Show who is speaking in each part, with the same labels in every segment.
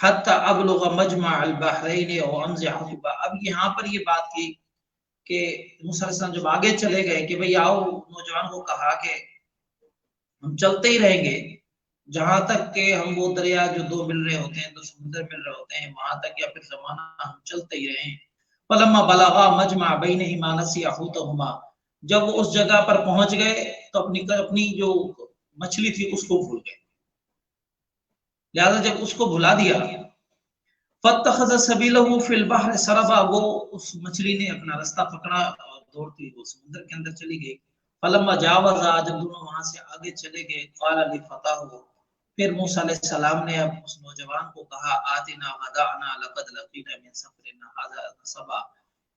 Speaker 1: حتی ابلغ مجمع البحرین و امضی حقبہ. اب یہاں پر یہ بات کی کہ موسیٰ علیہ السلام جب آگے چلے گئے کہ بھئی آؤ، نوجوان کو کہا کہ ہم چلتے ہی رہیں گے جہاں تک کہ ہم وہ دریا جو دو مل رہے ہوتے ہیں، دو سمندر مل رہے ہوتے ہیں، وہاں تک یا پھر زمانہ ہم چلتے ہی رہیں. فلما بلغا مجمع بینہما نسی حوتہما. جب وہ اس جگہ پر پہنچ گئے تو اپنی جو مچھلی تھی اس کو بھول گئے. لہذا جب اس کو بھلا دیا، فاتخذ سبیلہ فی البحر سربا، وہ اس مچھلی نے اپنا راستہ پکڑا اور دوڑتی وہ سمندر کے اندر چلی گئی. فلما جاوزا، جب دونوں وہاں سے آگے چلے گئے، قال لفتاه، پھر موسیٰ علیہ السلام نے اب اس نوجوان کو کہا آتنا غداءنا لقد لقینا من سفرنا ھذا نصبا،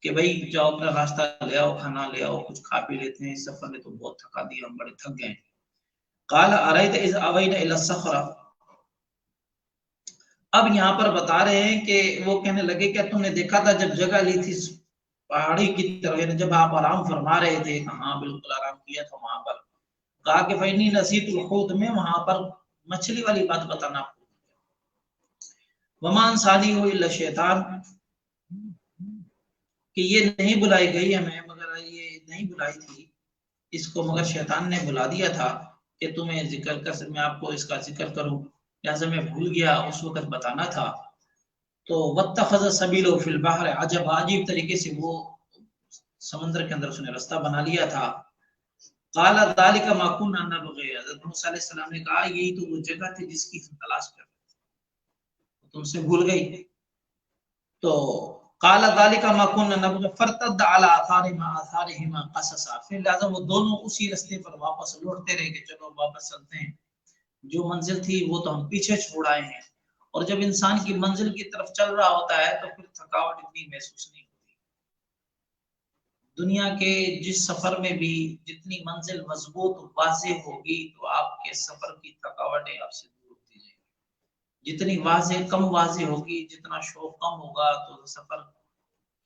Speaker 1: کہ بھئی جاؤ اپنا راستہ لے آؤ، کھانا لے آؤ، کچھ کھا پی لیتے ہیں، اس سفر نے تو بہت تھکا دیا، ہم بڑے تھک گئے. قال ارایت اذ اوینا الی الصخرہ. اب یہاں پر بتا رہے ہیں کہ وہ کہنے لگے کہ تم نے دیکھا تھا جب جگہ لی تھی پہاڑی کی طرف، یعنی جب آپ آرام فرما رہے تھے. ہاں بالکل آرام کیا تھا وہاں پر. کہا کہ فإنی نسیت الحوت، میں وہاں پر مچھلی والی بات بتانا. وما انسانی ہو الا شیطان، کہ یہ نہیں بلائی گئی ہمیں مگر یہ نہیں بلائی تھی اس کو مگر شیطان نے بلا دیا تھا کہ تمہیں ذکر کر، میں آپ کو اس کا ذکر کروں، لہذا میں بھول گیا اس وقت بتانا تھا. تو واتخذ سبیلہ فی البحر، عجب عجیب طریقے سے وہ سمندر کے اندر اس نے راستہ بنا لیا تھا. قال ذلک ما كنا نبغي، حضرت موسیٰ علیہ السلام نے کہا یہی تو وہ جگہ تھی جس کی ہم تلاش کر رہے تھے، تم سے بھول گئی. تو قال ذلك ما كنا نبغي فرتد على آثارهما قصصا، پھر لہذا وہ دونوں اسی راستے پر واپس لوٹتے رہے کہ چلو واپس چلتے ہیں، جو منزل تھی وہ تو ہم پیچھے چھوڑ آئے ہیں. اور جب انسان کی منزل کی طرف چل رہا ہوتا ہے تو پھر تھکاوٹ اتنی محسوس نہیں ہوتی. دنیا کے جس سفر میں بھی جتنی منزل مضبوط واضح ہوگی تو آپ کے سفر کی تھکاوٹیں آپ سے دور ہوتی جائیں گی. جتنی واضح کم واضح ہوگی، جتنا شوق کم ہوگا تو سفر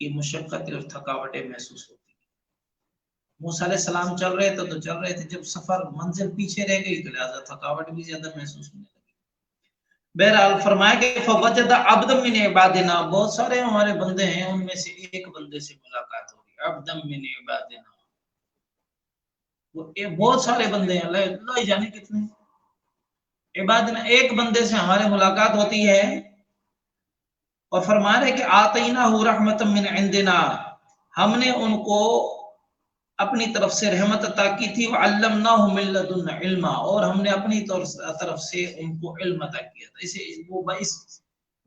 Speaker 1: کی مشقت اور تھکاوٹیں محسوس ہوتی ہیں. موسیٰ علیہ السلام چل رہے تھے تو چل رہے تھے، جب سفر منزل پیچھے رہ گئی تو لہذا تھکاوٹ بھی زیادہ محسوس ہونے لگی. بہرحال فرمایا کہ فوجد عبد من عبادنا، بہت سارے ہمارے بندے ہیں، ان میں سے ایک بندے سے ملاقات ہوگی. عبد من عبادنا، وہ بہت سارے بندے ہیں، اللہ جانے کتنے. عبادنا، ایک بندے سے ہمارے ملاقات ہوتی ہے اور فرما رہے کہ آتیناہ رحمتا من عندنا، ہم نے ان کو اپنی طرف سے رحمت عطا کی تھی. وعلمناہ من لدنا علما، اور ہم نے اپنی طرف سے ان کو علم عطا کیا تھا. اسے وہ باعث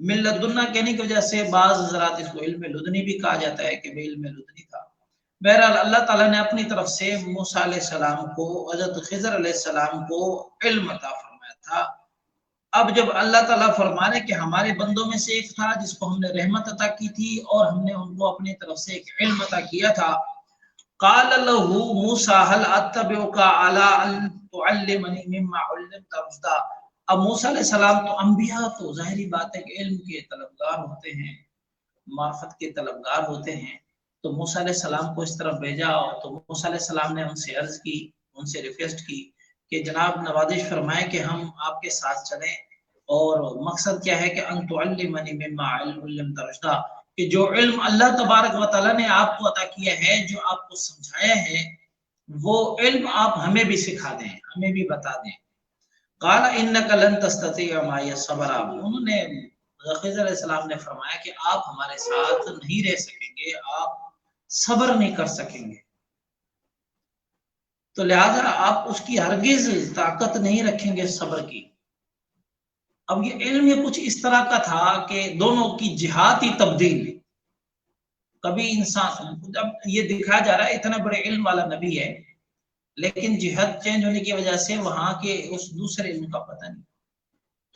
Speaker 1: من لدنا کہنے کی وجہ سے بعض حضرات اس کو علم لدنی بھی کہا جاتا ہے کہ وہ علم لدنی تھا. بہرحال اللہ تعالیٰ نے اپنی طرف سے موسیٰ علیہ السلام کو، حضرت خضر علیہ السلام کو علم عطا فرمایا تھا. اب جب اللہ تعالیٰ فرما رہے کہ ہمارے بندوں میں سے ایک تھا جس کو ہم نے رحمت عطا کی تھی اور ہم نے ان کو اپنی طرف سے ایک علم عطا کیا تھا. قال له موسیٰ هل اتبعک علی ان تعلمنی مما علمت رشدا. اب موسیٰ علیہ السلام تو انبیاء تو ظاہری بات ہے کہ علم کے طلبگار ہوتے ہیں، معرفت کے طلبگار ہوتے ہیں. تو موسیٰ علیہ السلام کو اس طرف بھیجا تو موسیٰ علیہ السلام نے ان سے عرض کی، ان سے ریکویسٹ کی کہ جناب نوازش فرمائے کہ ہم آپ کے ساتھ چلیں، اور مقصد کیا ہے کہ ان تعلمنی مما علمت رشدا، کہ جو علم اللہ تبارک و تعالیٰ نے آپ کو عطا کیا ہے، جو آپ کو سمجھایا ہے، وہ علم آپ ہمیں بھی سکھا دیں، ہمیں بھی بتا دیں. قال انک لن تستطیع معی صبرا، انہوں نے خضر علیہ السلام نے فرمایا کہ آپ ہمارے ساتھ نہیں رہ سکیں گے، آپ صبر نہیں کر سکیں گے، تو لہذا آپ اس کی ہرگز طاقت نہیں رکھیں گے صبر کی. اب یہ علم یہ کچھ اس طرح کا تھا کہ دونوں کی جہاتی تبدیل. کبھی انسان، اب یہ دکھایا جا رہا ہے اتنا بڑے علم والا نبی ہے لیکن جہت چینج ہونے کی وجہ سے وہاں کے اس دوسرے علم کا پتہ نہیں.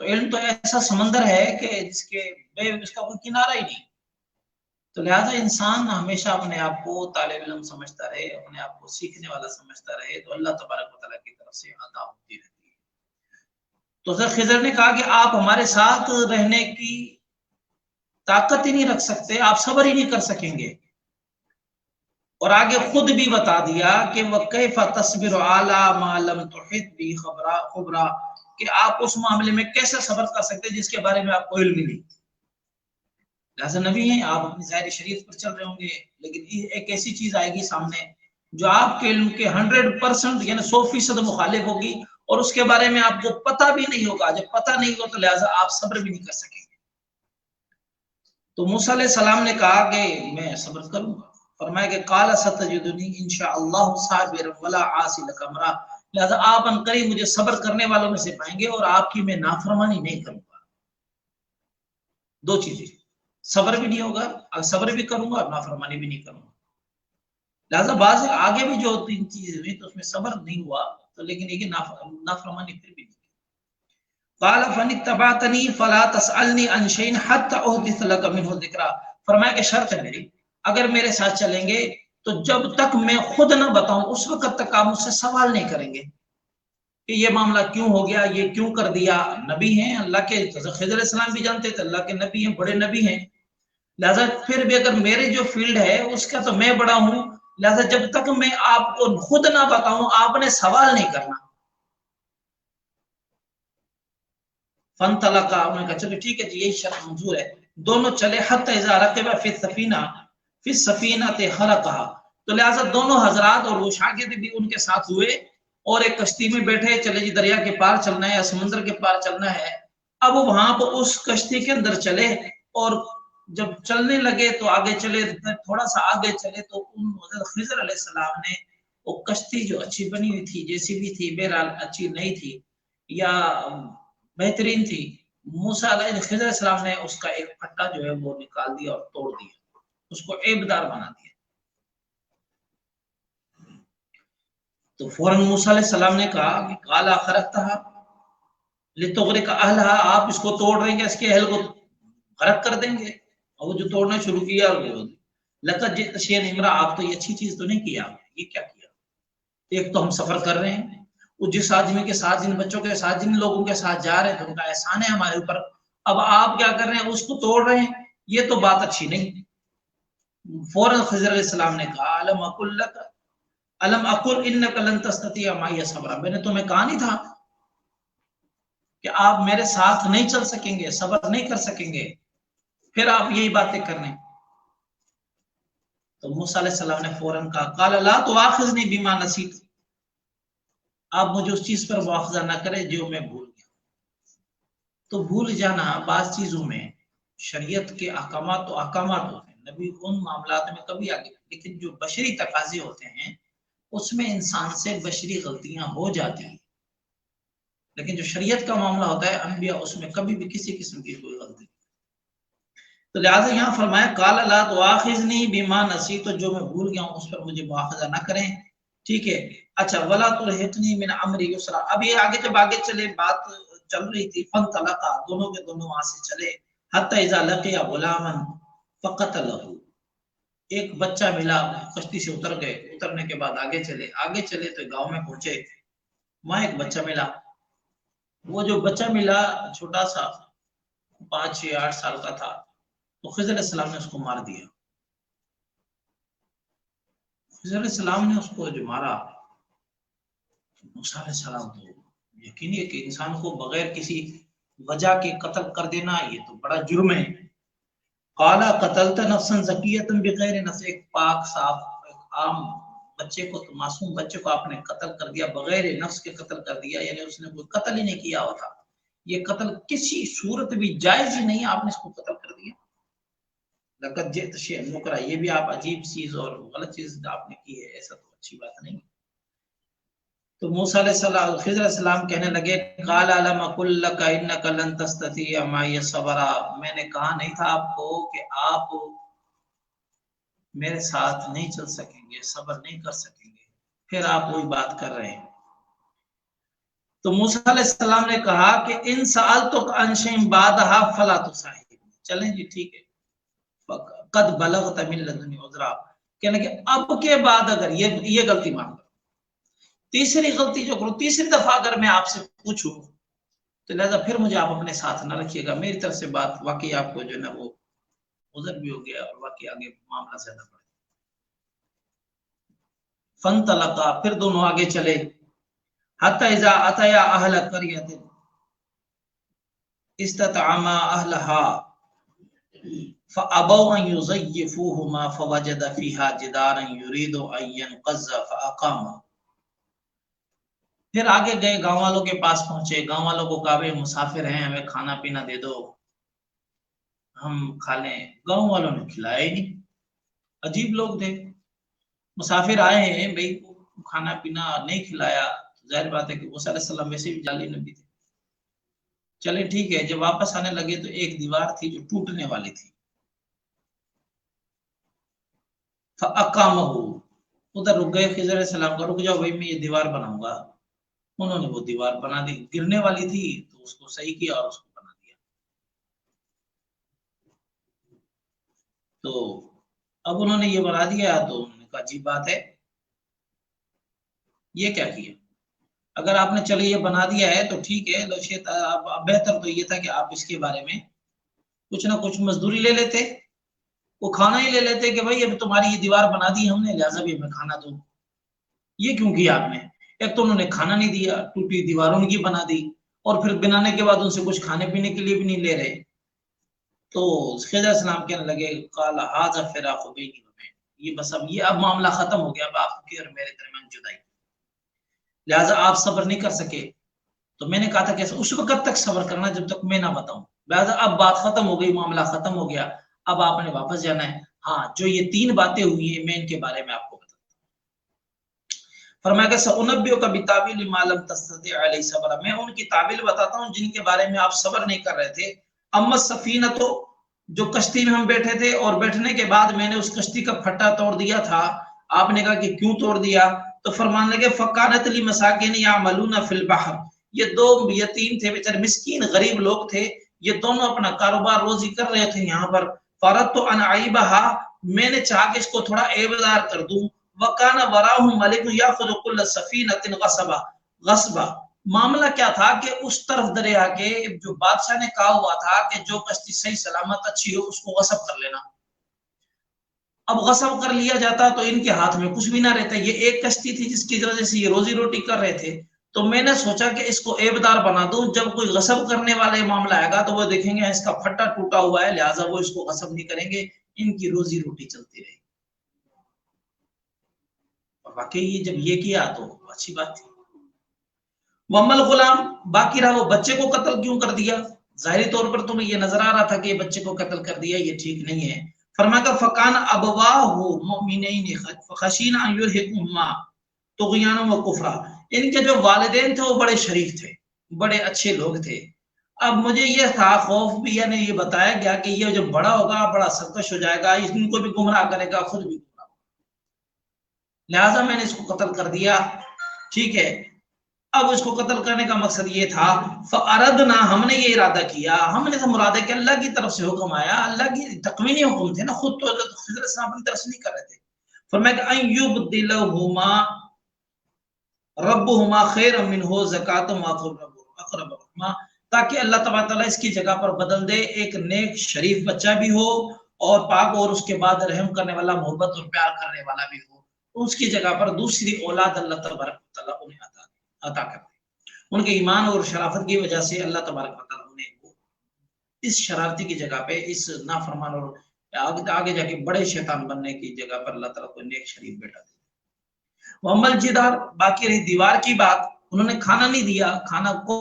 Speaker 1: تو علم تو ایسا سمندر ہے کہ اس کا کوئی کنارہ ہی نہیں. تو لہٰذا انسان ہمیشہ اپنے آپ کو طالب علم سمجھتا رہے، اپنے آپ کو سیکھنے والا سمجھتا رہے، تو اللہ تبارک و تعالیٰ کی طرف سے عطا ہوتی رہتی ہے. تو حضرت خضر نے کہا کہ آپ ہمارے ساتھ رہنے کی طاقت ہی نہیں رکھ سکتے، آپ صبر ہی نہیں کر سکیں گے. اور آگے خود بھی بتا دیا کہ وَكَيْفَ تَصْبِرُ عَلَى مَا لَمْ تُحِطْ بِهِ خُبْرًا، کہ آپ اس معاملے میں کیسے صبر کر سکتے ہیں جس کے بارے میں آپ کو علم نہیں. لہٰذا نبی ہیں، آپ اپنی ظاہر شریعت پر چل رہے ہوں گے، لیکن ایک ایسی چیز آئے گی سامنے جو آپ کے علم کے 100% یعنی 100% مخالف ہوگی، اور اس کے بارے میں آپ کو پتہ بھی نہیں ہوگا. جب پتہ نہیں ہوگا تو لہٰذا آپ صبر بھی نہیں کر سکیں گے. تو موسیٰ علیہ السلام نے کہا کہ میں صبر کروں گا. فرمایا کہ قال ستجدنی انشاءاللہ صابرا ولا عاصی لک امرا، لہذا آپ ان قریب مجھے صبر کرنے والوں میں سے پائیں گے اور آپ کی میں نافرمانی نہیں کروں گا. دو چیزیں، صبر بھی نہیں ہوگا، صبر بھی کروں گا اور نافرمانی بھی نہیں کروں گا. لہذا بعض آگے بھی جو تین چیزیں ہوئی تو اس میں صبر نہیں ہوا، تو لیکن یہ نافرمانی پھر بھی نہیں. قال فن اتبعتنی فلا تسألنی عن شیء حتى احدث لك منه ذکرا. فرمایا کہ شرط ہے میری، اگر میرے ساتھ چلیں گے تو جب تک میں خود نہ بتاؤں اس وقت تک آپ مجھ سے سوال نہیں کریں گے کہ یہ معاملہ کیوں ہو گیا، یہ کیوں کر دیا. نبی ہیں اللہ کے، خضر علیہ السلام بھی جانتے تھے اللہ کے نبی ہیں، بڑے نبی ہیں. لہذا پھر بھی اگر میرے جو فیلڈ ہے اس کا تو میں بڑا ہوں، لہذا جب تک میں آپ کو خود نہ بتاؤں آپ نے سوال نہیں کرنا. فن طلقا، انہوں نے کہا چلو ٹھیک ہے جی یہی شرط منظور ہے. دونوں چلے حتی اذا رکب فی السفینہ خرقھا. تو لہٰذا دونوں حضرات اور وہ شاگرد بھی ان کے ساتھ ہوئے اور ایک کشتی میں بیٹھے، چلے جی دریا کے پار چلنا ہے یا سمندر کے پار چلنا ہے. اب وہاں پہ اس کشتی کے اندر چلے اور جب چلنے لگے تو آگے چلے، تھوڑا سا آگے چلے تو ان حضرت خضر علیہ السلام نے وہ کشتی جو اچھی بنی ہوئی تھی، جیسی بھی تھی، بہرحال اچھی نہیں تھی یا بہترین تھی، موسیٰ علیہ السلام نے اس کا ایک پھٹا جو ہے وہ نکال دیا اور توڑ دیا، اس کو عیبدار بنا دیا. تو فوراً موسیٰ علیہ السلام نے کہا کہ قالا خرقتھا لتغرق اہلھا، آپ اس کو توڑ رہے ہیں کہ اس کے اہل کو غرق کر دیں گے. اور وہ جو توڑنا شروع کیا لقد جئت شیئا امرا، آپ تو یہ اچھی چیز تو نہیں کیا، یہ کیا کیا. ایک تو ہم سفر کر رہے ہیں، وہ جس آدمی کے ساتھ، جن بچوں کے ساتھ، جن لوگوں کے ساتھ جا رہے ہیں تو ان کا احسان ہے ہمارے اوپر، اب آپ کیا کر رہے ہیں اس کو توڑ رہے ہیں، یہ تو بات اچھی نہیں. فوراً خضر علیہ السلام نے کہا الم اقل انک لن تستطیع معی صبرا، میں نے تمہیں کہا نہیں تھا کہ آپ میرے ساتھ نہیں چل سکیں گے، صبر نہیں کر سکیں گے، پھر آپ یہی باتیں کر رہے ہیں. تو موسیٰ علیہ السلام نے فوراً کہا قال لا تؤاخذنی بما نسیت، آپ مجھے اس چیز پر مواخذہ نہ کرے جو میں بھول گیا. تو بھول جانا بعض چیزوں میں شریعت کے احکامات تو احکامات ہوتے ہیں، نبی ان معاملات میں کبھی آگے، لیکن جو بشری تقاضے ہوتے ہیں اس میں انسان سے بشری غلطیاں ہو جاتی ہیں. لیکن جو شریعت کا معاملہ ہوتا ہے انبیاء اس میں کبھی بھی کسی قسم کی کوئی غلطی. تو لہٰذا یہاں فرمایا قال لا تؤاخذنی بما نسیت، تو جو میں بھول گیا ہوں اس پر مجھے مواخذہ نہ کریں. ٹھیک ہے، اچھا ولا ترهقنی من امری یسرا. اب یہ آگے جب آگے چلے بات چل رہی تھی، فانطلقا، دونوں کے دونوں وہاں سے چلے حتی اذا لقیا غلاما فقتلہ، ایک بچہ ملا، کشتی سے اتر گئے، اترنے کے بعد آگے چلے تو گاؤں میں پہنچے، وہاں ایک بچہ ملا. وہ جو بچہ ملا چھوٹا سا 5 یا 8 سال کا تھا، تو خضر علیہ السلام نے اس کو مار دیا. خضر علیہ السلام نے اس کو جو مارا، موسیٰ علیہ السلام تو یقینی ہے کہ انسان کو بغیر کسی وجہ کے قتل کر دینا یہ تو بڑا جرم ہے. قالا قتلت نفسا زکیۃ بغیر نفس، ایک پاک صاف ایک عام بچے کو، معصوم بچے کو آپ نے قتل کر دیا، بغیر نفس کے قتل کر دیا، یعنی اس نے کوئی قتل ہی نہیں کیا ہوا تھا، یہ قتل کسی صورت بھی جائز ہی نہیں، آپ نے اس کو قتل کر دیا. لقد جئت شیئا نکرا، یہ بھی آپ عجیب چیز اور غلط چیز آپ نے کی ہے، ایسا تو اچھی بات نہیں. تو موسیٰ علیہ السلام، خضر علیہ السلام کہنے لگے قال الم اقل لک انک لن تستطیع معی صبرا، میں نے کہا نہیں تھا آپ کو کہ آپ میرے ساتھ نہیں چل سکیں گے، صبر نہیں کر سکیں گے، پھر آپ وہی بات کر رہے ہیں. تو موسیٰ علیہ السلام نے کہا کہ ان سألتک عن شیء بعدها فلا تصاحبنی، چلیں جی ٹھیک ہے، قد بلغت من لدنی عذرا، کہنے کہ اب کے بعد اگر یہ غلطی مان لو، تیسری غلطی جو کرو، تیسری دفعہ اگر میں آپ سے پوچھوں تو لہذا پھر مجھے آپ اپنے ساتھ نہ رکھیے گا، میری طرف سے بات واقعی آپ کو جو ہے نا وہ عذر بھی ہو گیا اور واقعی آگے معاملہ زیادہ پڑ گیا. فانطلقا، پھر دونوں آگے چلے حتی اذا اتیا اہل قریۃ، استطعما اهلها فابوا ان يضيفوهما فوجد فيها جدارا يريد ان ينقض فاقام. پھر آگے گئے، گاؤں والوں کے پاس پہنچے، گاؤں والوں کو کہا بھائی مسافر ہیں، ہمیں کھانا پینا دے دو، ہم کھا لیں. گاؤں والوں نے کھلایا ہی نہیں. عجیب لوگ تھے، مسافر آئے ہیں بھائی، کھانا پینا نہیں کھلایا. ظاہر بات ہے کہ موسیٰ علیہ السلام ویسے بھی جعلی نبی تھے. چلے ٹھیک ہے، جب واپس آنے لگے تو ایک دیوار تھی جو ٹوٹنے والی تھی. فَأَقَامَهُ، ادھر رک گئے. خضر علیہ السلام کا رک جاؤ بھائی، میں یہ دیوار بناؤں گا. انہوں نے وہ دیوار بنا دی، گرنے والی تھی تو اس کو صحیح کیا اور اس کو بنا دیا. تو اب انہوں نے یہ بنا دیا تو انہوں نے کہا عجیب بات ہے، یہ کیا کیا؟ اگر آپ نے چلے یہ بنا دیا ہے تو ٹھیک ہے، بہتر تو یہ تھا کہ آپ اس کے بارے میں کچھ نہ کچھ مزدوری لے لیتے، وہ کھانا ہی لے لیتے کہ بھائی اب تمہاری یہ دیوار بنا دی ہم نے، لہٰذا بھی ہمیں کھانا دو. یہ کیوں کیا آپ نے؟ ایک تو انہوں نے کھانا نہیں دیا، ٹوٹی دیواروں کی بنا دی، اور پھر بنانے کے بعد ان سے کچھ کھانے پینے کے لیے بھی نہیں لے رہے. تو خضر علیہ السلام کہنے لگے قال ھذا فراق بینی و بین، یہ بس اب معاملہ ختم ہو گیا، اب آپ کے اور میرے درمیان جدائی، لہٰذا آپ صبر نہیں کر سکے. تو میں نے کہا تھا کہ اس وقت تک صبر کرنا جب تک میں نہ بتاؤں، لہٰذا اب بات ختم ہو گئی، معاملہ ختم ہو گیا، اب آپ نے واپس جانا ہے. ہاں، جو یہ 3 باتیں ہوئی ہیں میں ان کے بارے میں آپ کو بتاؤں. فرمایا کہ سأنبئک بتاویل ما لم تستطع علیہ صبرا، میں ان کی تعویل بتاتا ہوں جن کے بارے میں آپ صبر نہیں کر رہے تھے. اما السفینہ، تو جو کشتی میں ہم بیٹھے تھے اور بیٹھنے کے بعد میں نے اس کشتی کا پھٹا توڑ دیا تھا. آپ نے کہا کہ کیوں توڑ دیا؟ تو فرمانے لگے فکانت لی مساکین یعملون فی البحر، یہ 2 یتیم تھے بیچارے، مسکین غریب لوگ تھے، یہ دونوں اپنا کاروبار روزی کر رہے تھے یہاں پر. فردت ان اعیبھا، میں نے چاہا کہ اس کو تھوڑا عیبدار کر دوں. وکان وراءہم ملک یاخذ کل سفینۃ غصبا، معاملہ کیا تھا کہ اس طرف دریا کے جو بادشاہ نے کہا ہوا تھا کہ جو کشتی صحیح سلامت اچھی ہو اس کو غصب کر لینا. اب غصب کر لیا جاتا تو ان کے ہاتھ میں کچھ بھی نہ رہتا. یہ ایک کشتی تھی جس کی وجہ سے یہ روزی روٹی کر رہے تھے. تو میں نے سوچا کہ اس کو عیبدار بنا دوں، جب کوئی غصب کرنے والے معاملہ آئے گا تو وہ دیکھیں گے اس کا پھٹا ٹوٹا ہوا ہے، لہٰذا وہ اس کو غصب نہیں کریں گے، ان کی روزی روٹی چلتی رہے گی. اور واقعی یہ جب یہ کیا تو اچھی بات تھی. وَأَمَّا الْغُلَامُ، باقی رہا وہ بچے کو قتل کیوں کر دیا؟ ظاہری طور پر تمہیں یہ نظر آ رہا تھا کہ یہ بچے کو قتل کر دیا، یہ ٹھیک نہیں ہے. فرمایا کہ فَكَانَ أَبَوَاهُ مُؤْمِنَيْنِ فَخَشِينَ أَن يُرْهِقَهُمَا طُغْيَانًا وَكُفْرًا، ان کے جو والدین تھے وہ بڑے شریف تھے، بڑے اچھے لوگ تھے. اب مجھے یہ تھا خوف بھی، یعنی یہ بتایا گیا کہ یہ جب بڑا ہوگا بڑا سرکش ہو جائے گا، ان کو بھی گمراہ کرے گا، خود بھی گمراہ ہوگا، لہٰذا میں نے اس کو قتل کر دیا. ٹھیک ہے، اب اس کو قتل کرنے کا مقصد یہ تھا فَأَرَدْنَا، ہم نے یہ ارادہ کیا، ہم نے تو مراد ہے کہ اللہ کی طرف سے حکم آیا، اللہ کی تکوینی حکم تھے نا، خود تو خضر علیہ السلام اپنی طرف سے نہیں کر رہے تھے. فرمایا کہ أَن يُبْدِلَهُمَا رَبُّهُمَا خَيْرًا مِّنْهُ زَكَاةً وَأَقْرَبَ رَحْمًا، تاکہ اللہ تبارک تعالیٰ اس کی جگہ پر بدل دے، ایک نیک شریف بچہ بھی ہو اور پاک، اور اس کے بعد رحم کرنے والا، محبت اور پیار کرنے والا بھی ہو. اس کی جگہ پر دوسری اولاد اللہ تبارک تعالیٰ انہیں عطا کرتے. ان کے ایمان اور شرافت کی وجہ سے اللہ تبارک و تعالیٰ نے اس شرارتی کی جگہ پہ، اس نافرمان اور آگے جا کے بڑے شیطان بننے کی جگہ پر اللہ تعالیٰ کو نیک شریف بیٹا دیا. محمد الجدار، باقی رہی دیوار کی بات، انہوں نے کھانا نہیں دیا، کھانا کو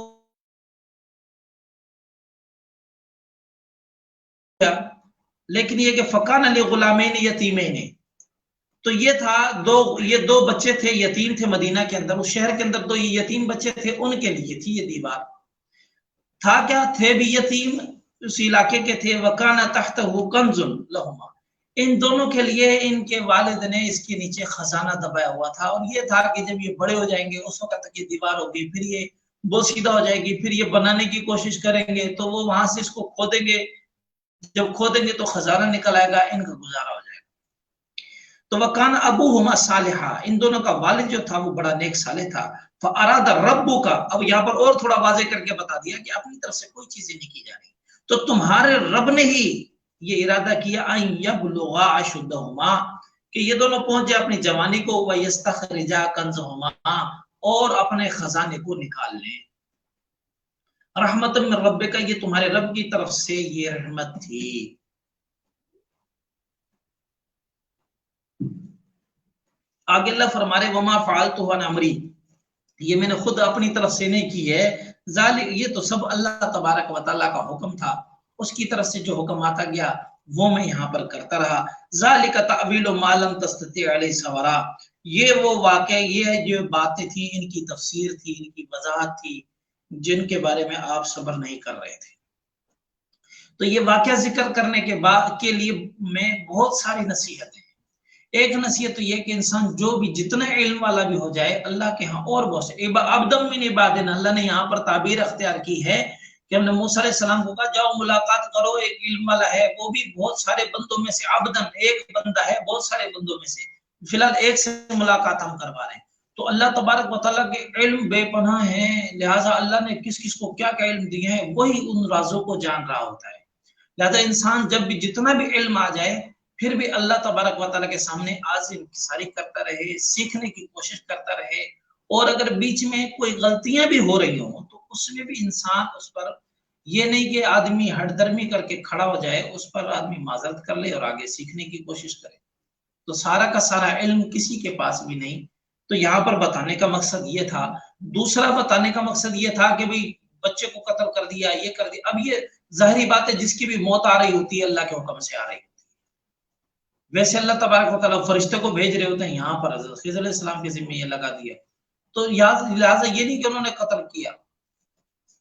Speaker 1: لیکن یہ کہ فکان علی غلامین یتیمین، تو یہ تھا یہ دو بچے تھے، یتیم تھے مدینہ کے اندر، اس شہر کے اندر 2 یتیم بچے تھے، ان کے لیے تھی یہ دیوار. تھا کیا؟ تھے بھی یتیم، اس علاقے کے تھے. وکانا تحتہ کنز لہما، ان دونوں کے لیے ان کے والد نے اس کے نیچے خزانہ دبایا ہوا تھا. اور یہ تھا کہ جب یہ بڑے ہو جائیں گے اس وقت تک یہ دیوار ہوگی، پھر یہ بوسیدہ ہو جائے گی، پھر یہ بنانے کی کوشش کریں گے تو وہ وہاں سے اس کو کھودیں گے، جب کھودیں گے تو خزانہ نکل آئے گا، ان کا گزارا ہو جائے گا. تو وکان ابوہما صالحا، ان دونوں کا والد جو تھا وہ بڑا نیک صالح تھا. فاراد ربک، اب یہاں پر اور تھوڑا واضح کر کے بتا دیا کہ اپنی طرف سے کوئی چیزیں نہیں کی جا رہی، تو تمہارے رب نے ہی یہ ارادہ کیا ان یبلغا اشدہما، کہ یہ دونوں پہنچ جائے اپنی جوانی کو، ویستخرجا کنزہما، اور اپنے خزانے کو نکال لیں. رحمت من ربک، یہ تمہارے رب کی طرف سے یہ رحمت تھی۔ آگے اللہ فرما رہے وما فعلتہ عن امری، یہ میں نے خود اپنی طرف سے نہیں کی ہے، یہ تو سب اللہ تبارک و تعالیٰ کا حکم تھا، اس کی طرف سے جو حکم آتا گیا وہ میں یہاں پر کرتا رہا۔ ذالک تعویل ما لم تستطع علیہ صبرا، یہ وہ واقع، یہ جو باتیں تھیں ان کی تفسیر تھی، ان کی وضاحت تھی جن کے بارے میں آپ صبر نہیں کر رہے تھے۔ تو یہ واقعہ ذکر کرنے کے بعد کے لیے میں بہت ساری نصیحتیں، ایک نصیحت تو یہ کہ انسان جو بھی جتنا علم والا بھی ہو جائے اللہ کے ہاں اور بہت سے عبدم من عبادنا، اللہ نے یہاں پر تعبیر اختیار کی ہے کہ ہم نے موسیٰ علیہ السلام کو کہا جاؤ ملاقات کرو، ایک علم والا ہے، وہ بھی بہت سارے بندوں میں سے، عبدن ایک بندہ ہے بہت سارے بندوں میں سے، فی الحال ایک سے ملاقات ہم کروا رہے ہیں۔ تو اللہ تبارک و تعالیٰ کے علم بے پناہ ہیں، لہٰذا اللہ نے کس کس کو کیا کیا علم دیے ہیں وہی ان رازوں کو جان رہا ہوتا ہے۔ لہٰذا انسان جب بھی جتنا بھی علم آ جائے پھر بھی اللہ تبارک و تعالیٰ کے سامنے عاجزی انکساری کرتا رہے، سیکھنے کی کوشش کرتا رہے، اور اگر بیچ میں کوئی غلطیاں بھی ہو رہی ہوں تو اس میں بھی انسان اس پر یہ نہیں کہ آدمی ہٹ درمی کر کے کھڑا ہو جائے، اس پر آدمی معذرت کر لے اور آگے سیکھنے کی کوشش کرے۔ تو سارا کا سارا علم کسی کے پاس بھی نہیں۔ تو یہاں پر بتانے کا مقصد یہ تھا۔ دوسرا بتانے کا مقصد یہ تھا کہ بھئی بچے کو قتل کر دیا، یہ کر دیا، اب یہ ظاہری بات ہے جس کی بھی موت آ رہی ہوتی ہے اللہ کے حکم سے آ رہی ہوتی ہے۔ ویسے اللہ تبارک و تعالیٰ فرشتے کو بھیج رہے ہوتے ہیں، یہاں پر حضرت خضر علیہ السلام کے ذمہ یہ لگا دیا، تو لہٰذا یہ نہیں کہ انہوں نے قتل کیا،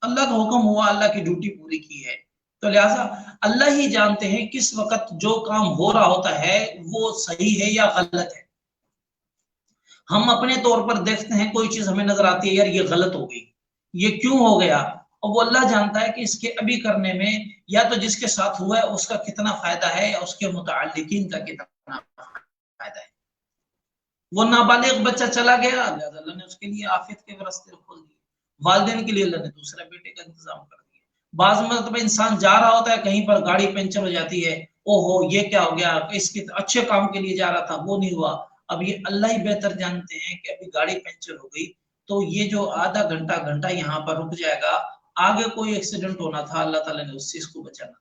Speaker 1: اللہ کا حکم ہوا، اللہ کی ڈیوٹی پوری کی ہے۔ تو لہٰذا اللہ ہی جانتے ہیں کس وقت جو کام ہو رہا ہوتا ہے وہ صحیح ہے یا غلط ہے۔ ہم اپنے طور پر دیکھتے ہیں کوئی چیز ہمیں نظر آتی ہے یار یہ غلط ہو گئی، یہ کیوں ہو گیا، اور وہ اللہ جانتا ہے کہ اس کے ابھی کرنے میں یا تو جس کے ساتھ ہوا ہے اس کا کتنا فائدہ ہے یا اس کے متعلقین کا کتنا فائدہ ہے۔ وہ نابالغ بچہ چلا گیا، لہٰذا اللہ نے اس کے لیے عافیت کے راستے کھول دیے، والدین کے لیے اللہ نے دوسرا بیٹے کا انتظام کر دیا۔ بعض مرتبہ انسان جا رہا ہوتا ہے کہیں پر گاڑی پنچر ہو جاتی ہے، او ہو یہ کیا ہو گیا، اس کے اچھے کام کے لیے جا رہا تھا وہ نہیں ہوا، اب یہ اللہ ہی بہتر جانتے ہیں کہ ابھی گاڑی پنچر ہو گئی تو یہ جو آدھا گھنٹہ یہاں پر رک جائے گا، آگے کوئی ایکسیڈنٹ ہونا تھا، اللہ تعالیٰ نے اس چیز کو بچانا۔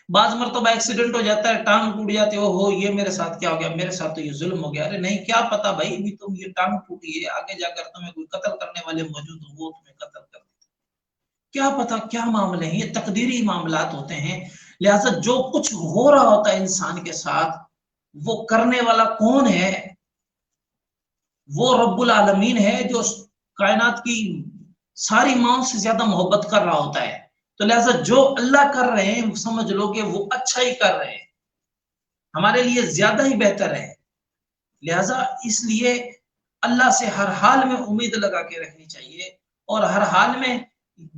Speaker 1: بعض مرتبہ ایکسیڈنٹ ہو جاتا ہے، ٹانگ ٹوٹ جاتی ہے، او ہو یہ میرے ساتھ کیا ہو گیا، میرے ساتھ تو یہ ظلم ہو گیا، ارے نہیں کیا پتا بھائی بھی تم یہ ٹانگ ٹوٹی ہے، آگے جا کر تمہیں کوئی قتل کرنے والے موجود ہوں وہ تمہیں قتل کر دے، کیا پتا کیا معاملے ہیں، یہ تقدیری معاملات ہوتے ہیں۔ لہٰذا جو کچھ ہو رہا ہوتا ہے انسان کے ساتھ وہ کرنے والا کون ہے؟ وہ رب العالمین ہے جو کائنات کی ساری ماؤں سے زیادہ محبت کر رہا ہوتا ہے۔ تو لہٰذا جو اللہ کر رہے ہیں سمجھ لو کہ وہ اچھا ہی کر رہے ہیں، ہمارے لیے زیادہ ہی بہتر ہے۔ لہٰذا اس لیے اللہ سے ہر حال میں امید لگا کے رکھنی چاہیے، اور ہر حال میں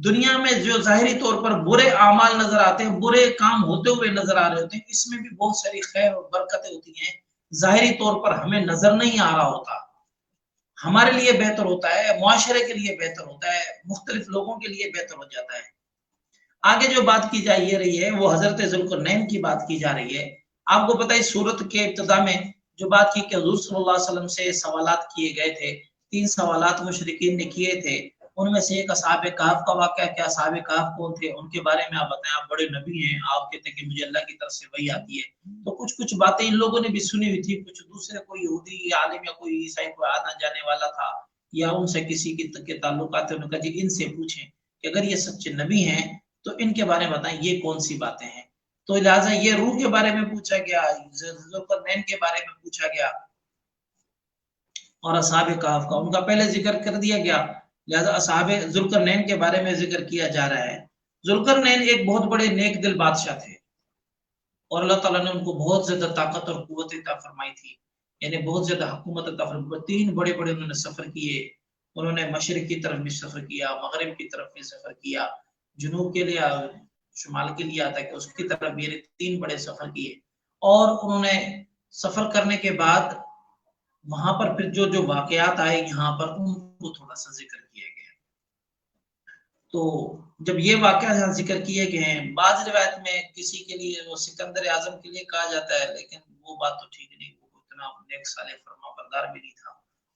Speaker 1: دنیا میں جو ظاہری طور پر برے اعمال نظر آتے ہیں، برے کام ہوتے ہوئے نظر آ رہے ہوتے ہیں، اس میں بھی بہت ساری خیر اور برکتیں ہوتی ہیں، ظاہری طور پر ہمیں نظر نہیں آ رہا ہوتا، ہمارے لیے بہتر ہوتا ہے، معاشرے کے لیے بہتر ہوتا ہے، مختلف لوگوں کے لیے بہتر ہو جاتا ہے۔ آگے جو بات کی جا رہی ہے وہ حضرت ذوالقرنین کی بات کی جا رہی ہے۔ آپ کو پتہ ہے سورت کے ابتدا میں جو بات کی کہ حضور صلی اللہ علیہ وسلم سے سوالات کیے گئے تھے، 3 سوالات مشرکین نے کیے تھے، ان میں سے ایک اصحاب کہف کا واقعہ، کیا اصحاب کہف کون تھے، ان کے بارے میں آپ بتائیں، آپ بڑے نبی ہیں، آپ کہتے ہیں کہ مجھے اللہ کی طرف سے وحی آتی ہے، تو کچھ باتیں ان لوگوں نے بھی سنی ہوئی تھی، کچھ دوسرے کوئی یہودی یا عالم یا کوئی عیسائی کو آنا جانے والا تھا یا ان سے کسی کے تعلقات، انہوں نے کہا جی ان سے پوچھیں کہ اگر یہ سچے نبی ہیں تو ان کے بارے میں بتائیں یہ کون سی باتیں ہیں۔ تو لہٰذا یہ روح کے بارے میں پوچھا گیا، ذوالقرنین کے بارے میں پوچھا گیا، اور اصحاب کہف کا ان کا پہلے ذکر کر دیا گیا، لہٰذا اصحاب ذوالقرنین کے بارے میں ذکر کیا جا رہا ہے۔ ذوالقرنین ایک بہت بڑے نیک دل بادشاہ تھے، اور اللہ تعالیٰ نے ان کو بہت زیادہ طاقت اور قوت عطا فرمائی تھی، یعنی بہت زیادہ حکومت عطا فرمائی، 3 بڑے انہوں نے سفر کیے، انہوں نے مشرق کی طرف بھی سفر کیا، مغرب کی طرف بھی سفر کیا، جنوب کے لیے شمال کے لیے آتا ہے کہ اس کی طرف بھی 3 بڑے سفر کیے، اور انہوں نے سفر کرنے کے بعد وہاں پر پھر جو واقعات آئے یہاں پر ان کو تھوڑا سا ذکر کیا گیا۔ تو جب یہ واقعہ ذکر کیے گئے ہیں، بعض روایت میں کسی کے لیے وہ سکندر اعظم کے لیے کہا جاتا ہے، لیکن وہ بات تو ٹھیک نہیں، وہ اتنا نیک صالح فرما بردار بھی نہیں تھا،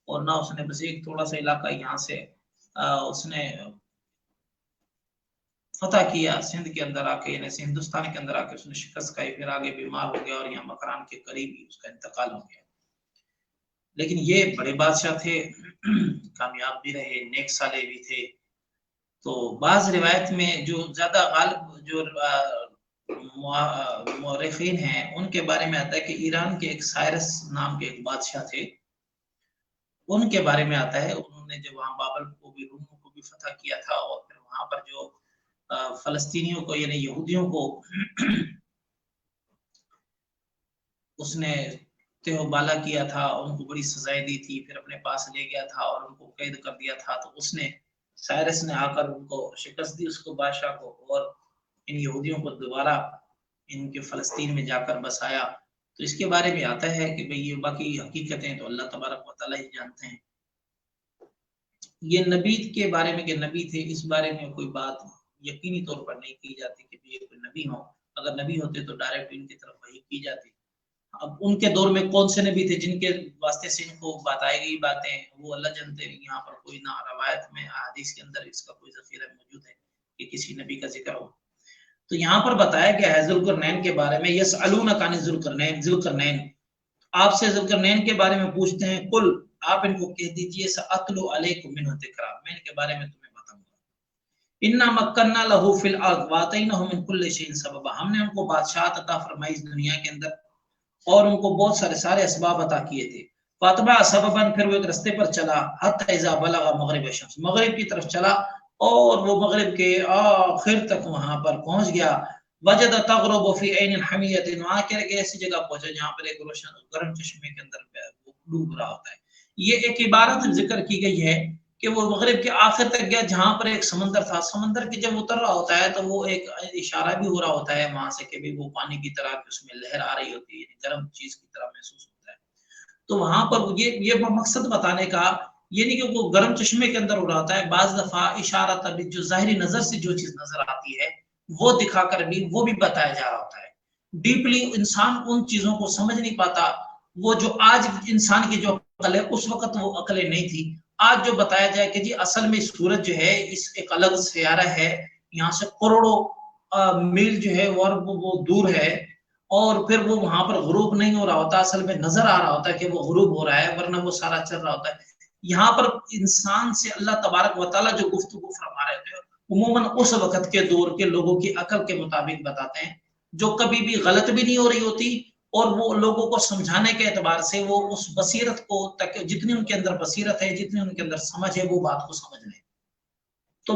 Speaker 1: اور نہ اس نے بس ایک تھوڑا سا علاقہ یہاں سے اس نے فتح کیا سندھ کے اندر آ کے، یعنی ہندوستان کے اندر آ کے اس نے شکست کھائی، پھر آگے بیمار ہو گیا اور یہاں مکران کے قریب ہی اس کا انتقال ہو گیا۔ لیکن یہ بڑے بادشاہ تھے، کامیاب بھی رہے، نیک صالح بھی تھے۔ تو بعض روایت میں جو زیادہ غالب جو مورخین ہیں ان کے بارے میں آتا ہے کہ ایران کے ایک سائرس نام کے ایک بادشاہ تھے، ان کے بارے میں آتا ہے انہوں نے جب وہاں بابل کو بھی، روموں کو بھی فتح کیا تھا، اور پھر وہاں پر جو فلسطینیوں کو یعنی یہودیوں کو اس نے تہو بالا کیا تھا، ان کو بڑی سزائیں دی تھی، پھر اپنے پاس لے گیا تھا اور ان کو قید کر دیا تھا، تو اس نے سائرس نے آ کر ان کو شکست دی، اس کو بادشاہ کو، اور ان یہودیوں کو دوبارہ ان کے فلسطین میں جا کر بسایا۔ تو اس کے بارے میں آتا ہے کہ بھئی یہ باقی حقیقتیں تو اللہ تبارک و تعالیٰ ہی جانتے ہیں۔ یہ نبی کے بارے میں کہ نبی تھے، اس بارے میں کوئی بات یقینی طور پر نہیں کی جاتی کہ یہ کوئی نبی ہو، اگر نبی ہوتے تو ڈائریکٹ ان کی طرف وحی کی جاتی۔ اب ان کے دور میں کون سے نبی تھے جن کے واسطے سے ان کو بتائی گئی باتیں وہ اللہ جانتے ہیں، یہاں پر کوئی نہ روایت میں احادیث کے اندر اس کا کوئی ذخیرہ موجود ہے کہ کسی نبی کا ذکر ہو۔ تو یہاں پر بتایا گیا ہے ذوالقرنین کے بارے میں، یسألونک عن ذوالقرنین، آپ سے ذوالقرنین کے بارے میں پوچھتے ہیں، قل آپ ان کو کہہ دیجئے سأتلو علیکم منہ ذکرا، میں ان کے بارے میں تمہیں بتاؤں گا۔ انا مکننا لہ فی الارض واتینہ من کل شیء سببا، ہم نے ان کو بادشاہت عطا فرمائی اس دنیا کے اندر اور ان کو بہت سارے اسباب عطا کیے تھے۔ فاتبع سببا، پھر وہ ایک رستے پر چلا، حتی اذا بلغ مغرب الشمس، مغرب کی طرف چلا اور وہ مغرب کے آخر تک وہاں پر پہنچ گیا۔ وجد تغرب فی عین حمیۃ، وہاں کے ایسی جگہ پہنچا جہاں پر ایک روشن گرم چشمے کے اندر ڈوب رہا ہوتا ہے۔ یہ ایک عبارت ذکر کی گئی ہے کہ وہ مغرب کے آخر تک گیا جہاں پر ایک سمندر تھا، سمندر کے جب اتر رہا ہوتا ہے تو وہ ایک اشارہ بھی ہو رہا ہوتا ہے وہاں سے کہ بھی وہ پانی کی طرح اس میں لہر آ رہی ہوتی ہے، گرم چیز کی طرح محسوس ہوتا ہے۔ تو وہاں پر یہ مقصد بتانے کا یہ نہیں کہ وہ گرم چشمے کے اندر ہو رہا ہوتا ہے، بعض دفعہ اشارہ تبھی جو ظاہری نظر سے جو چیز نظر آتی ہے وہ دکھا کر بھی وہ بھی بتایا جا رہا ہوتا ہے۔ ڈیپلی انسان ان چیزوں کو سمجھ نہیں پاتا، وہ جو آج انسان کی جو عقل ہے اس وقت وہ عقلیں نہیں تھی۔ آج جو بتایا جائے کہ جی اصل میں سورج جو ہے اس ایک الگ سیارہ ہے، یہاں سے کروڑوں میل جو ہے وہ دور ہے، اور پھر وہ وہاں پر غروب نہیں ہو رہا ہوتا، اصل میں نظر آ رہا ہوتا ہے کہ وہ غروب ہو رہا ہے، ورنہ وہ سارا چل رہا ہوتا ہے۔ یہاں پر انسان سے اللہ تبارک و تعالیٰ جو گفتگو فرما رہے تھے عموماً اس وقت کے دور کے لوگوں کی عقل کے مطابق بتاتے ہیں، جو کبھی بھی غلط بھی نہیں ہو رہی ہوتی، اور وہ لوگوں کو سمجھانے کے اعتبار سے وہ اس بصیرت کو جتنی ان کے اندر بصیرت ہے، جتنی ان کے اندر سمجھ ہے، وہ بات کو سمجھ لیں۔ تو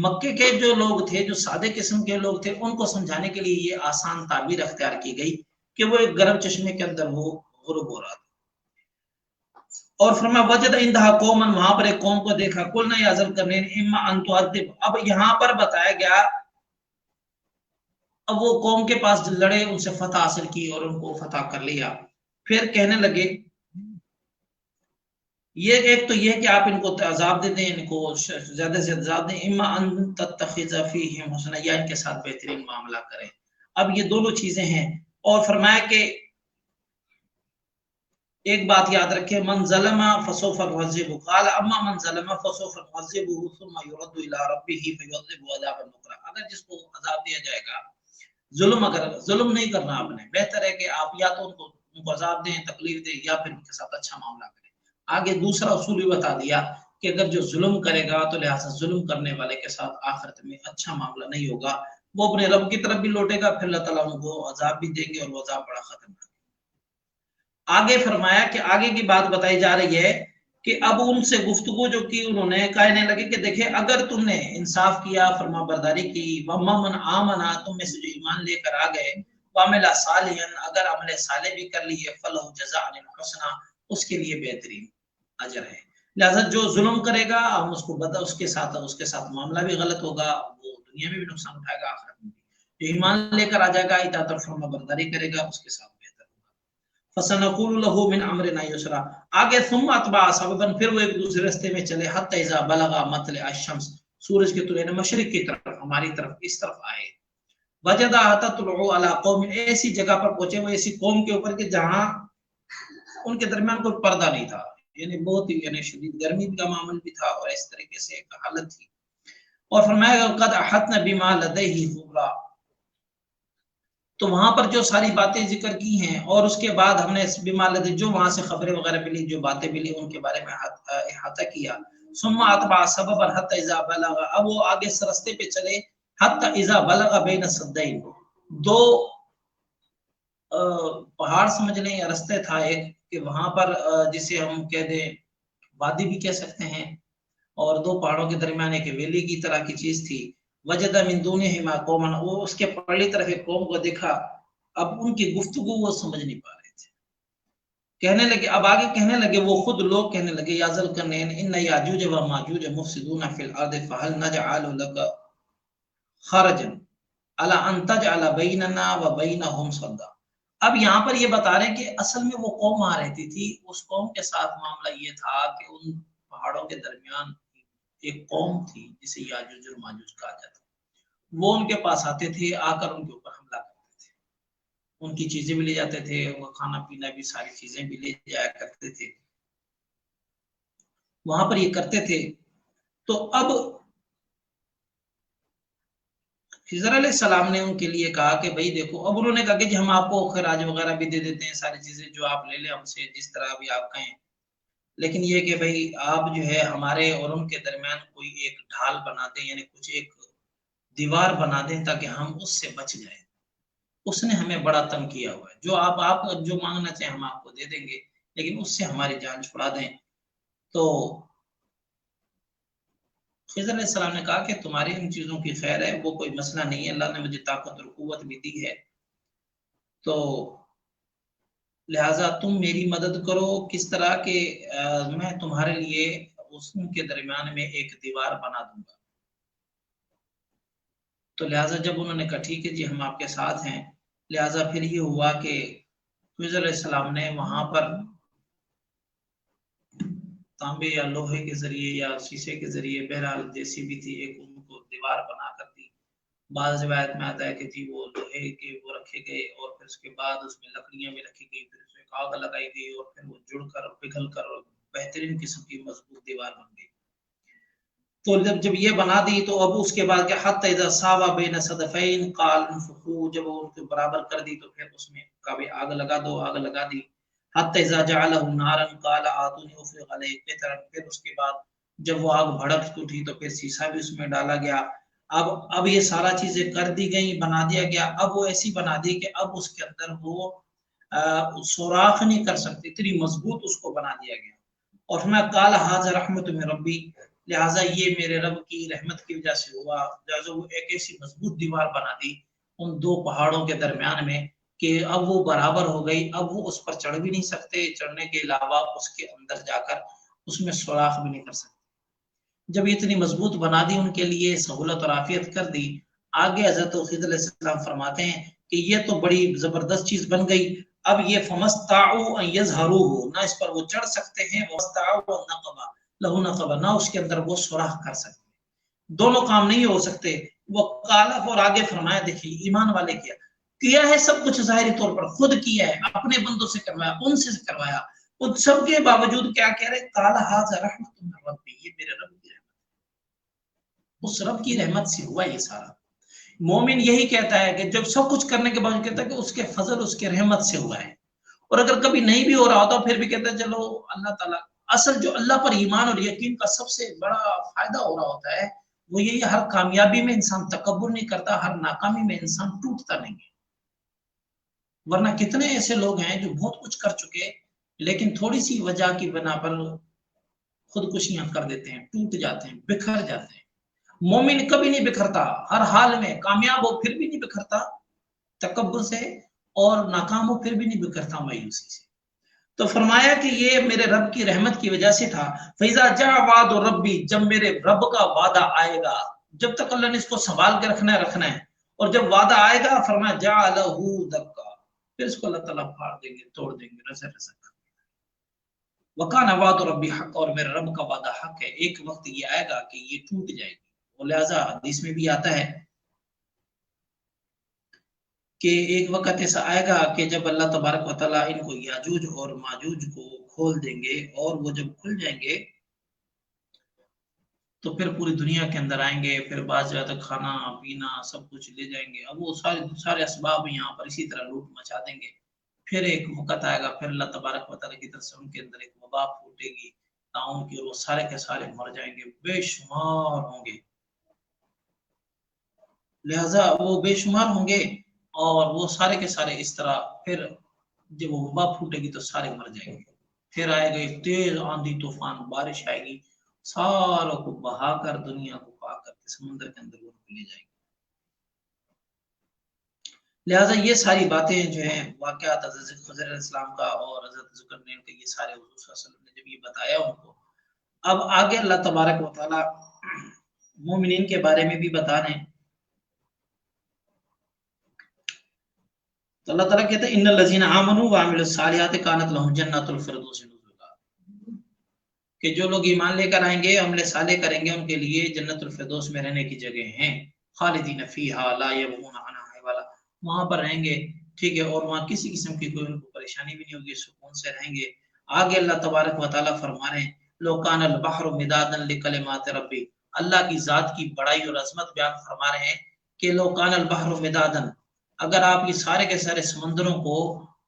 Speaker 1: مکے کے جو لوگ تھے، جو سادے قسم کے لوگ تھے، ان کو سمجھانے کے لیے یہ آسان تعبیر اختیار کی گئی کہ وہ ایک گرم چشمے کے اندر وہ غروب ہو رہا تھا۔ اور فرمایا وجد عندها قوما، وہاں پر ایک قوم کو دیکھا، قلنا یا ذوالقرنین اما ان تعذب، اب یہاں پر بتایا گیا اب وہ قوم کے پاس لڑے، ان سے فتح حاصل کی اور ان کو فتح کر لیا، پھر کہنے لگے یہ ایک تو یہ کہ آپ ان کو عذاب دے دیں، ان کو زیادہ سے زیادہ عذاب دیں، اما ان تتخذ فیہم حسنا، یا ان کے ساتھ بہترین معاملہ کریں۔ اب یہ دونوں چیزیں ہیں، اور فرمایا کہ ایک بات یاد رکھے، من ظلم فسوف نعذبہ، قال اما من ظلم فسوف نعذبہ ثم يرد الى ربہ فيعذبه عذابا نکرا، اگر جس کو عذاب دیا جائے گا، اگر ظلم نہیں کرنا آپ نے، بہتر ہے کہ آپ یا تو ان کو عذاب دیں، تکلیف دیں، یا پھر ان کے ساتھ اچھا معاملہ کریں۔ آگے دوسرا اصول بھی بتا دیا کہ اگر جو ظلم کرے گا تو لہٰذا ظلم کرنے والے کے ساتھ آخرت میں اچھا معاملہ نہیں ہوگا، وہ اپنے رب کی طرف بھی لوٹے گا، پھر اللہ تعالیٰ ان کو عذاب بھی دیں گے، اور وہ عذاب بڑا خطرناک ہے۔ آگے فرمایا کہ آگے کی بات بتائی جا رہی ہے کہ اب ان سے گفتگو جو کی انہوں نے، کہنے لگے کہ دیکھیں اگر تم نے انصاف کیا، فرما برداری کی، وَمَّا مَنْ آمَنَا، تم میں سے جو ایمان لے کر آ گئے، وَعَمِلَ صَالِحًا، اگر عمل صالح بھی کر لیے، فَلَهُ جَزَاءٌ الْحُسْنَى، اس کے لیے بہترین اجر ہے۔ لہذا جو ظلم کرے گا ہم اس کو اس کے ساتھ معاملہ بھی غلط ہوگا، وہ دنیا میں بھی نقصان اٹھائے گا، آخرت میں بھی۔ جو ایمان لے کر آ جائے گا، اطاعت اور فرما برداری کرے گا، اس کے ساتھ فَسَنَقُولُ لَهُ مِنْ أَمْرِنَا يُسْرًا، آگے ثم اتبع سببا، پھر وہ ایک دوسرے راستے میں چلے، حتی اذا بلغ مطلع الشمس، سورج کے طلوع مشرق کی طرف، ہماری طرف اس طرف آئے، وجدها تطلع على قوم، ایسی جگہ پر پہنچے، وہ ایسی قوم کے اوپر کہ جہاں ان کے درمیان کوئی پردہ نہیں تھا، یعنی بہت ہی شدید گرمی کا معامل بھی تھا، اور اس طریقے سے ایک حالت تھی۔ اور فرمایا قد احطنا بما لدیہ خبرا، تو وہاں پر جو ساری باتیں ذکر کی ہیں اور اس کے بعد ہم نے بما لدیہ جو وہاں سے خبریں وغیرہ ملی، جو باتیں ملی ان کے بارے میں احاطہ کیا. ثم اتبع سببا حتى اذا بلغ، اب وہ آگے اس رستے پہ چلے حتى اذا بلغ بین السدین، دو پہاڑ سمجھ لیں یا رستے تھا ایک کہ وہاں پر جسے ہم کہہ دیں وادی بھی کہہ سکتے ہیں، اور دو پہاڑوں کے درمیان ایک ویلی کی طرح کی چیز تھی. وجد من دونہما قوما، وہ اس کے پرلی طرف ایک قوم کو دیکھا. اب ان کی گفتگو وہ سمجھ نہیں پا رہے تھے. کہنے لگے، اب آگے کہنے لگے وہ خود لوگ کہنے لگے یا ذوالقرنین ان یاجوج و ماجوج مفسدون فی الارض فهل نجعل لك خرجا على ان تجعل بیننا وبینہم صدا. اب یہاں پر یہ بتا رہے ہیں کہ اصل میں وہ قوم آ رہتی تھی، اس قوم کے ساتھ معاملہ یہ تھا کہ ان پہاڑوں کے درمیان ایک قوم تھی جسے یاجوج اور ماجوج کہا جاتا. وہ ان کے پاس آتے تھے، آ کر ان کے اوپر حملہ کرتے تھے، ان کی چیزیں بھی لے جاتے تھے، وہ کھانا پینا بھی ساری چیزیں بھی لے جایا کرتے تھے، وہاں پر یہ کرتے تھے. تو اب خضر علیہ السلام نے ان کے لیے کہا کہ بھئی دیکھو، اب انہوں نے کہا کہ جی ہم آپ کو خراج وغیرہ بھی دے دیتے ہیں، ساری چیزیں جو آپ لے لیں ہم سے، جس طرح بھی آپ کہیں، لیکن یہ کہ بھئی آپ جو ہے ہمارے اور ان کے درمیان کوئی ایک ڈھال بنا دیں، یعنی کچھ ایک دیوار بنا دیں تاکہ ہم اس سے بچ جائیں. اس نے ہمیں بڑا تنگ کیا ہوا ہے، جو آپ جو مانگنا چاہیں ہم آپ کو دے دیں گے، لیکن اس سے ہماری جان چھڑا دیں. تو خضر علیہ السلام نے کہا کہ تمہاری ان چیزوں کی خیر ہے، وہ کوئی مسئلہ نہیں ہے، اللہ نے مجھے طاقت اور قوت بھی دی ہے، تو لہٰذا تم میری مدد کرو. کس طرح کہ میں تمہارے لیے اس کے درمیان میں ایک دیوار بنا دوں گا. تو لہٰذا جب انہوں نے کہا ٹھیک ہے جی ہم آپ کے ساتھ ہیں، لہٰذا پھر یہ ہوا کہ خضر علیہ السلام نے وہاں پر تانبے یا لوہے کے ذریعے یا شیشے کے ذریعے، بہرحال جیسی بھی تھی، ایک ان کو دیوار بنا کر دی. بعض روایت میں آتا ہے کہ جی وہ لوہے کے وہ رکھے گئے اور پھر اس کے بعد اس میں لکڑیاں بھی رکھی گئی، پھر اس میں آگ لگائی گئی اور پھر وہ جڑ کر پگھل کر بہترین قسم کی مضبوط دیوار بن گئی. تو جب یہ بنا دی تو اب اس کے بعد کہ حتی اذا ساوا بین صدفین قال انفخوا، جب وہ ان کو برابر کر دی تو پھر اس میں کبھی آگ لگا دو، آگ لگا دی. حتی اذا جعلہ نارا قال آتونی افرغ علیہ قطرا، پھر اس کے بعد جب وہ آگ بھڑک اٹھی تو پھر سیسا بھی اس میں ڈالا گیا. اب یہ سارا چیزیں کر دی گئی، بنا دیا گیا. اب وہ ایسی بنا دی کہ اب اس کے اندر وہ سوراخ نہیں کر سکتی، اتنی مضبوط اس کو بنا دیا گیا. اور میں قال ھذا رحمت من ربی، لہٰذا یہ میرے رب کی رحمت کی وجہ سے ہوا. لہٰذا وہ ایک ایسی مضبوط دیوار بنا دی ان دو پہاڑوں کے درمیان میں کہ اب وہ برابر ہو گئی. اب وہ اس پر چڑھ بھی نہیں سکتے، چڑھنے کے علاوہ اس کے اندر جا کر اس میں سوراخ بھی نہیں کر سکتے. جب اتنی مضبوط بنا دی، ان کے لیے سہولت اور عافیت کر دی، آگے حضرت خضر علیہ السلام فرماتے ہیں کہ یہ تو بڑی زبردست چیز بن گئی. اب یہ فمستطاعوا ان یظہروہ، نہ اس پر وہ چڑھ سکتے ہیں، ومستطاعوا نقبا لہو نقبا، نہ اس کے اندر وہ سوراخ کر سکتے، دونوں کام نہیں ہو سکتے. وہ قالف، اور آگے فرمایا دیکھیے ایمان والے کیا ہے سب کچھ ظاہری طور پر خود کیا ہے، اپنے بندوں سے کروایا، ان سے کروایا، ان سب کے باوجود کیا کہہ رہے، قال ھذا رحمت من ربی، یہ میرے رب کی رحمت، اس رب کی رحمت سے ہوا یہ سارا. مومن یہی کہتا ہے کہ جب سب کچھ کرنے کے بعد کہتا ہے کہ اس کے فضل اس کے رحمت سے ہوا ہے، اور اگر کبھی نہیں بھی ہو رہا ہوتا پھر بھی کہتا ہے چلو اللہ تعالیٰ. اصل جو اللہ پر ایمان اور یقین کا سب سے بڑا فائدہ ہو رہا ہوتا ہے وہ یہی، ہر کامیابی میں انسان تکبر نہیں کرتا، ہر ناکامی میں انسان ٹوٹتا نہیں ہے. ورنہ کتنے ایسے لوگ ہیں جو بہت کچھ کر چکے لیکن تھوڑی سی وجہ کی بنا پر خودکشیاں کر دیتے ہیں، ٹوٹ جاتے ہیں، بکھر جاتے ہیں. مومن کبھی نہیں بکھرتا، ہر حال میں کامیاب ہو پھر بھی نہیں بکھرتا تکبر سے، اور ناکام ہو پھر بھی نہیں بکھرتا مایوسی سے. تو فرمایا کہ یہ میرے رب کی رحمت کی وجہ سے تھا. فَإِذَا جَاءَ وَعْدُ رَبِّي، جب میرے رب کا وعدہ آئے گا، جب تک اللہ نے اس کو سنبھال کے رکھنا ہے، اور جب وعدہ آئے گا فرمایا جَعَلَهُ دَكَّا، پھر اس کو اللہ تعالیٰ پھاڑ دیں گے، توڑ دیں گے، رزق رزق. وَكَانَ وَعْدُ رَبِّي حَقًّا، اور میرے رب کا وعدہ حق ہے. ایک وقت یہ آئے گا کہ یہ ٹوٹ جائے گی. اور لہٰذا حدیث میں بھی آتا ہے کہ ایک وقت ایسا آئے گا کہ جب اللہ تبارک و تعالیٰ ان کو یاجوج اور ماجوج کو کھول دیں گے، اور وہ جب کھل جائیں گے تو پھر پوری دنیا کے اندر آئیں گے، پھر بعض جگہ کھانا پینا سب کچھ لے جائیں گے، اب وہ سارے اسباب یہاں پر اسی طرح لوٹ مچا دیں گے، پھر ایک وقت آئے گا، پھر اللہ تبارک و تعالیٰ کی طرف سے ان کے اندر ایک وبا پھوٹے گی تعاون کی، اور وہ سارے کے سارے مر جائیں گے، بے شمار ہوں گے، لہذا وہ بے شمار ہوں گے، اور وہ سارے کے سارے اس طرح پھر جب وہ وبا پھوٹے گی تو سارے مر جائیں گے، پھر آئے گا ایک تیز آندھی طوفان، بارش آئے گی، ساروں کو بہا کر دنیا کو پا کر کے سمندر کے اندر وہ لے جائے گی۔ لہٰذا یہ ساری باتیں جو ہیں واقعات حضرت خضر علیہ السلام کا اور حضرت ذوالقرنین کا، یہ سارے حضور صلی اللہ علیہ وسلم نے جب یہ بتایا ان کو، اب آگے اللہ تبارک و تعالی مومنین کے بارے میں بھی بتا رہے ہیں، تو اللہ تعالیٰ کہتے ہیں ان الذین آمنوا وعملوا الصالحات کانت لهم جنات الفردوس نزلا، کہ جو لوگ ایمان لے کر آئیں گے، عمل صالح کریں گے، ان کے لیے جنت الفردوس میں رہنے کی جگہ ہیں، خالدین فیہا لا یبغون عنہا حولا، وہاں پر رہیں گے، ٹھیک ہے، اور وہاں کسی قسم کی کوئی ان کو پریشانی بھی نہیں ہوگی، سکون سے رہیں گے۔ آگے اللہ تبارک و تعالیٰ فرما رہے ہیں لو کان البحر مدادا لکلمات ربی، اللہ کی ذات کی بڑائی اور عظمت بیان فرما رہے ہیں کہ لو کان البحر مدادا، اگر آپ یہ سارے کے سارے سمندروں کو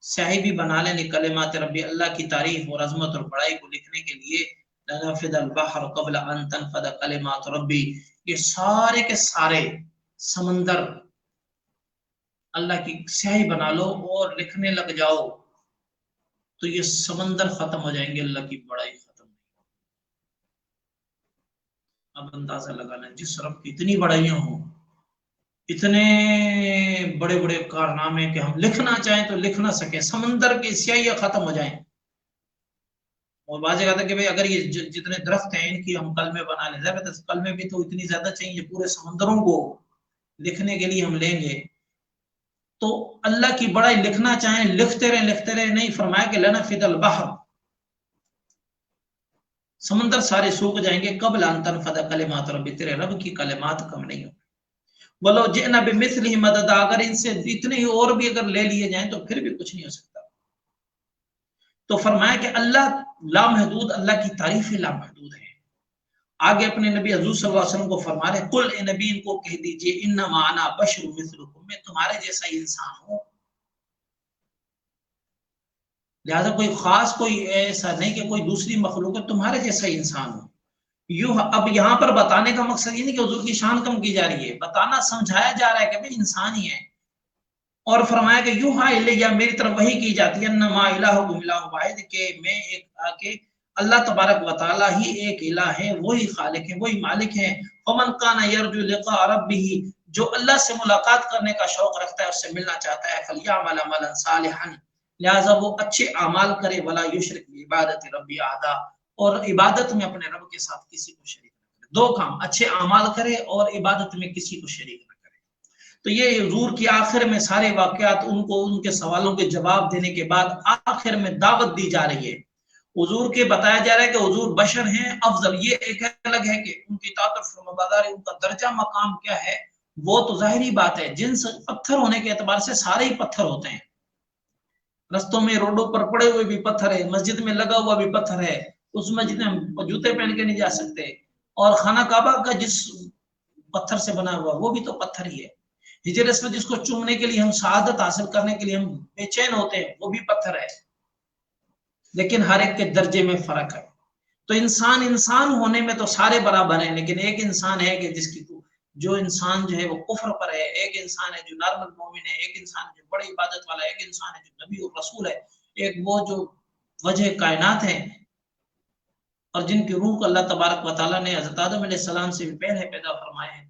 Speaker 1: سیاہی بھی بنا لیں لکلمات ربی، اللہ کی تعریف اور عظمت اور بڑائی کو لکھنے کے لیے، لنفد البحر قبل ان تنفد کلمات ربی، یہ سارے کے سارے سمندر اللہ کی سیاہی بنا لو اور لکھنے لگ جاؤ تو یہ سمندر ختم ہو جائیں گے، اللہ کی بڑائی ختم نہیں۔ اب اندازہ لگانا جس رب کی اتنی بڑائیاں ہوں، اتنے بڑے بڑے کارنامے کہ ہم لکھنا چاہیں تو لکھ نہ سکیں، سمندر کی سیاہیاں ختم ہو جائیں، اور بعض جگہ تھا کہ بھئی اگر یہ جتنے درخت ہیں ان کی ہم کلمے بنا لیں، کلمے بھی تو اتنی زیادہ چاہیے، پورے سمندروں کو لکھنے کے لیے ہم لیں گے، تو اللہ کی بڑائی لکھنا چاہیں لکھتے رہیں، نہیں فرمایا کہ لنفد البحر، سمندر سارے سوکھ جائیں گے، قبل ان تنفد کلمات ربی، تیرے رب کی کلمات کم نہیں ہوں، ولو جئنا بمثلہ مددا، اگر ان سے اتنے ہی اور بھی اگر لے لیے جائیں تو پھر بھی کچھ نہیں ہو سکتا۔ تو فرمایا کہ اللہ لامحدود، اللہ کی تعریف لامحدود ہے۔ آگے اپنے نبی حضور صلی اللہ علیہ وسلم کو فرما رہے قل، اے نبی ان کو کہہ دیجئے انما انا بشر مثلکم، میں تمہارے جیسا ہی انسان ہوں، لہذا کوئی خاص کوئی ایسا نہیں کہ کوئی دوسری مخلوق ہے، تمہارے جیسا ہی انسان ہوں۔ یوں اب یہاں پر بتانے کا مقصد یہ نہیں کہ حضور کی شان کم کی جا رہی ہے، بتانا سمجھایا جا رہا ہے کہ بھئی انسان ہی ہے، اور فرمایا کہ یوحا الیہ، میری طرف وحی کی جاتی ہے، انما الہکم الہ واحد، کہ میں ایک اللہ تبارک و تعالی ہی ایک الہ ہے، وہی خالق ہے، وہی مالک ہے۔ فمن کان یرجو لقاء ربہ، جو اللہ سے ملاقات کرنے کا شوق رکھتا ہے، اس سے ملنا چاہتا ہے، فلیعمل عملا صالحا، لہذا وہ اچھے اعمال کرے، ولا یشرک بعبادۃ ربہ احدا، اور عبادت میں اپنے رب کے ساتھ کسی کو شریک نہ کرے، دو کام، اچھے اعمال کرے اور عبادت میں کسی کو شریک نہ کرے۔ تو یہ حضور کی آخر میں سارے واقعات، ان کو ان کے سوالوں کے جواب دینے کے بعد آخر میں دعوت دی جا رہی ہے، حضور کے بتایا جا رہا ہے کہ حضور بشر ہیں افضل، یہ ایک الگ ہے کہ ان کی طاقت فرمانبرداری، ان کا درجہ مقام کیا ہے، وہ تو ظاہری بات ہے، جنس پتھر ہونے کے اعتبار سے سارے ہی پتھر ہوتے ہیں، رستوں میں روڈوں پر پڑے ہوئے بھی پتھر ہے، مسجد میں لگا ہوا بھی پتھر ہے، اس مسجد میں ہم جوتے پہن کے نہیں جا سکتے، اور خانہ کعبہ کا جس پتھر سے بنا ہوا وہ بھی تو پتھر ہی ہے، ہجر اسود جس کو چومنے کے لیے ہم سعادت حاصل کرنے کے لیے ہم بے چین ہوتے ہیں وہ بھی پتھر ہے، لیکن ہر ایک کے درجے میں فرق ہے۔ تو انسان ہونے میں تو سارے برابر ہیں، لیکن ایک انسان ہے کہ جس کی جو انسان جو ہے وہ کفر پر ہے، ایک انسان ہے جو نارمل مومن ہے، ایک انسان ہے جو بڑی عبادت والا ہے، ایک انسان ہے جو نبی اور رسول ہے، ایک وہ جو وجہ کائنات ہیں اور جن کی روح کو اللہ تبارک و تعالیٰ نے حضرت آدم علیہ السلام سے بھی پہلے پیدا فرمائے ہیں،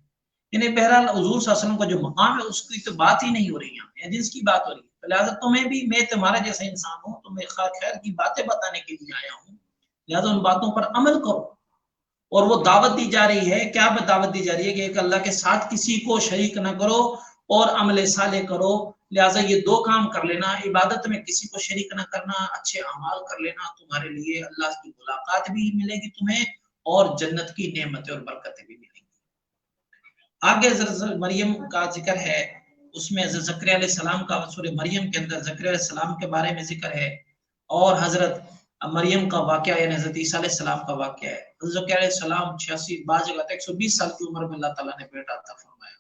Speaker 1: یعنی بہرحال حضور صلی اللہ علیہ وسلم کا جو مقام ہے اس کی تو بات ہی نہیں ہو رہی ہے، جنس کی بات ہو رہی ہے، لہٰذا تمہیں بھی، میں تمہارا جیسا انسان ہوں، تمہیں خیر کی باتیں بتانے کے لیے آیا ہوں، لہٰذا ان باتوں پر عمل کرو، اور وہ دعوت دی جا رہی ہے، کیا دعوت دی جا رہی ہے کہ ایک اللہ کے ساتھ کسی کو شریک نہ کرو اور عمل صالح کرو، لہٰذا یہ دو کام کر لینا، عبادت میں کسی کو شریک نہ کرنا، اچھے اعمال کر لینا، تمہارے لیے اللہ کی ملاقات بھی ملے گی تمہیں، اور جنت کی نعمتیں اور برکتیں بھی ملیں گی۔ آگے مریم کا ذکر ہے، اس میں زکریا علیہ السلام کا، سورہ مریم کے اندر زکریا علیہ السلام کے بارے میں ذکر ہے، اور حضرت مریم کا واقعہ یعنی حضرت عیسیٰ علیہ السلام کا واقعہ ہے. حضرت زکریا علیہ السلام 86 بعض جگہ 120 سال کی عمر میں اللہ تعالیٰ نے بیٹا عطا فرمایا.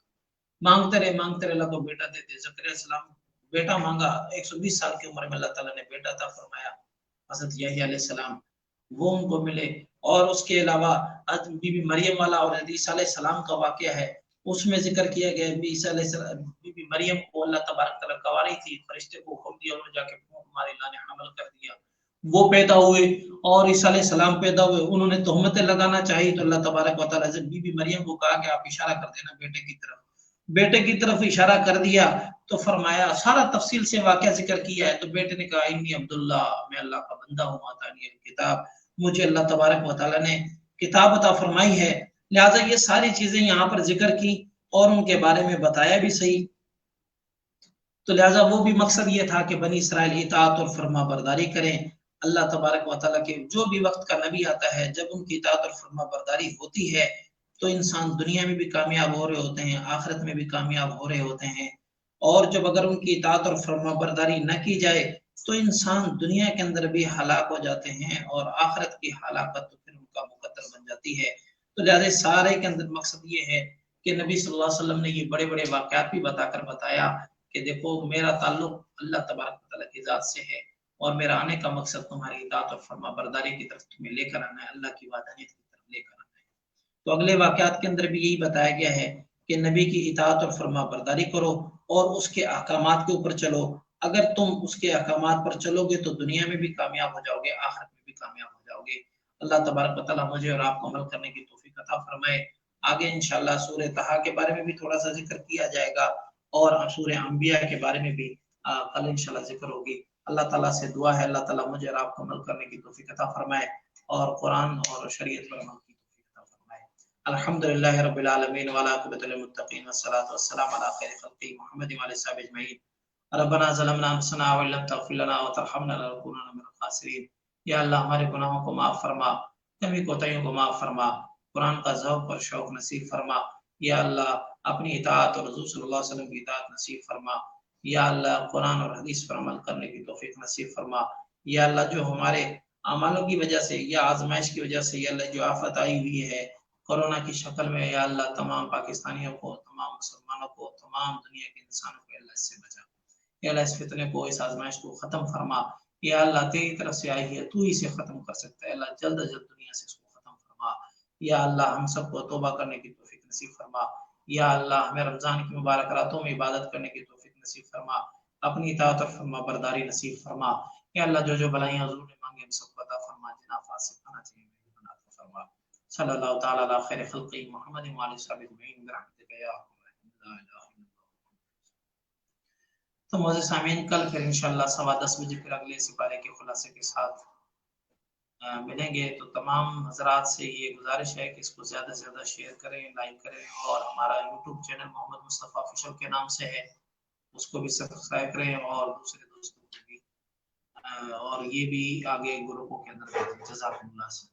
Speaker 1: مانگتے رہے اللہ کو بیٹا دیتے. زکریا علیہ السلام بیٹا مانگا, 120 سال کی عمر میں اللہ تعالیٰ نے بیٹا عطا فرمایا. حضرت یحییٰ علیہ السلام وہ ان کو ملے. اور اس کے علاوہ بی بی مریم والا اور حضرت عیسیٰ علیہ السلام کا واقعہ ہے, اس میں ذکر کیا گیا بی عیسیٰ علیہ السلام بی بی مریم کو اللہ تبارک تعالیٰ کواری تھی, فرشتے کو حکم دیا, انہوں نے جا کے ہمارے اللہ نے حمل کر دیا, وہ پیدا ہوئے. اور عیسیٰ علیہ السلام پیدا ہوئے, انہوں نے تہمتیں لگانا چاہی تو اللہ تبارک و تعالیٰ بی بی مریم کو کہا کہ آپ اشارہ کر دینا بیٹے کی طرف اشارہ کر دیا تو فرمایا, سارا تفصیل سے واقعہ ذکر کیا ہے. تو بیٹے نے کہا انی عبداللہ, میں اللہ کا بندہ ہوں, آتانی الکتاب, مجھے اللہ تبارک و تعالیٰ نے کتاب عطا فرمائی ہے. لہٰذا یہ ساری چیزیں یہاں پر ذکر کی اور ان کے بارے میں بتایا بھی صحیح. تو لہٰذا وہ بھی مقصد یہ تھا کہ بنی اسرائیل اطاعت اور فرما برداری کریں. اللہ تبارک و تعالیٰ کے جو بھی وقت کا نبی آتا ہے, جب ان کی اطاعت اور فرما برداری ہوتی ہے تو انسان دنیا میں بھی کامیاب ہو رہے ہوتے ہیں, آخرت میں بھی کامیاب ہو رہے ہوتے ہیں. اور جب اگر ان کی اطاعت اور فرما برداری نہ کی جائے تو انسان دنیا کے اندر بھی ہلاک ہو جاتے ہیں اور آخرت کی ہلاکت تو پھر ان کا مقدر بن جاتی ہے. تو لہذا سارے کے اندر مقصد یہ ہے کہ نبی صلی اللہ علیہ وسلم نے یہ بڑے بڑے واقعات بھی بتا کر بتایا کہ دیکھو میرا تعلق اللہ تبارک و تعالیٰ کی ذات سے ہے اور میرا آنے کا مقصد تمہاری اطاعت اور فرما برداری کی طرف تمہیں لے کر آنا ہے, اللہ کی وحدانیت کی طرف لے کر آنا ہے. تو اگلے واقعات کے اندر بھی یہی بتایا گیا ہے کہ نبی کی اطاعت اور فرما برداری کرو اور اس کے احکامات کے اوپر چلو. اگر تم اس کے احکامات پر چلو گے تو دنیا میں بھی کامیاب ہو جاؤ گے, آخرت میں بھی کامیاب ہو جاؤ گے. اللہ تبارک و تعالیٰ مجھے اور آپ کو عمل کرنے کی توفیق عطا فرمائے. آگے انشاءاللہ سورہ طٰہٰ کے بارے میں بھی تھوڑا سا ذکر کیا جائے گا اور سورہ انبیاء کے بارے میں بھی کل انشاءاللہ ذکر ہوگی. اللہ تعالیٰ سے دعا ہے اللہ تعالیٰ مجھے اور آپ کو عمل کرنے کی توفیق عطا فرمائے اور قرآن اور شریعت پر عمل کی توفیق عطا فرمائے. الحمدللہ رب العالمین والعاقبۃ للمتقین والصلاۃ والسلام علی خیر خلقہ محمد وعلی آلہ وصحبہ اجمعین. ربنا ظلمنا انفسنا وان لم تغفر لنا وترحمنا لنكونن من الخاسرین. یا اللہ ہمارے گناہوں کو معاف فرما, کمی کوتاہیوں کو معاف فرما, قرآن کا ذوق اور شوق نصیب فرما. یا اللہ اپنی اطاعت اور حضور صلی اللہ علیہ وسلم کی اطاعت نصیب فرما. یا اللہ قرآن اور حدیث پر عمل کرنے کی توفیق نصیب فرما. یا اللہ جو ہمارے اعمالوں کی وجہ سے یا آزمائش کی وجہ سے یا اللہ جو آفت آئی ہوئی ہے کورونا کی شکل میں, یا اللہ تمام پاکستانیوں کو, تمام مسلمانوں کو, تمام دنیا کے انسانوں کو اللہ اس سے بچا. یا اللہ اس فتنے کو, اس آزمائش کو ختم فرما. یا اللہ تیری طرف سے آئی ہے, تو ہی سے ختم کر سکتا ہے. اللہ جلد از جلد دنیا سے اس کو ختم فرما. یا اللہ ہم سب کو توبہ کرنے کی توفیق نصیب فرما. یا اللہ ہمیں رمضان کی مبارک راتوں میں عبادت کرنے کی توفیق نصیب فرما, اپنی اطاعت اور فرما برداری نصیب فرما. یا اللہ جو بلائیاں حضور نے مانگی ہم سب کو عطا فرما, جن آفات سے پناہ چاہیے ہمیں عطا فرما. صلی اللہ تعالی علی خیر خلقہ محمد وعلی آلہ وصحبہ اجمعین برحمتک یا ارحم الراحمین. تو معزز سامعین کل پھر انشاءاللہ 10:15 بجے پھر اگلے سپارے کے خلاصے کے ساتھ ملیں گے. تو تمام حضرات سے یہ گزارش ہے کہ اس کو زیادہ سے زیادہ شیئر کریں, لائک کریں, اور ہمارا یوٹیوب چینل محمد مصطفیٰ آفیشل کے نام سے ہے, اس کو بھی سبسکرائب کریں اور دوسرے دوستوں کو بھی, اور یہ بھی آگے گروپوں کے اندر جزاکم اللہ.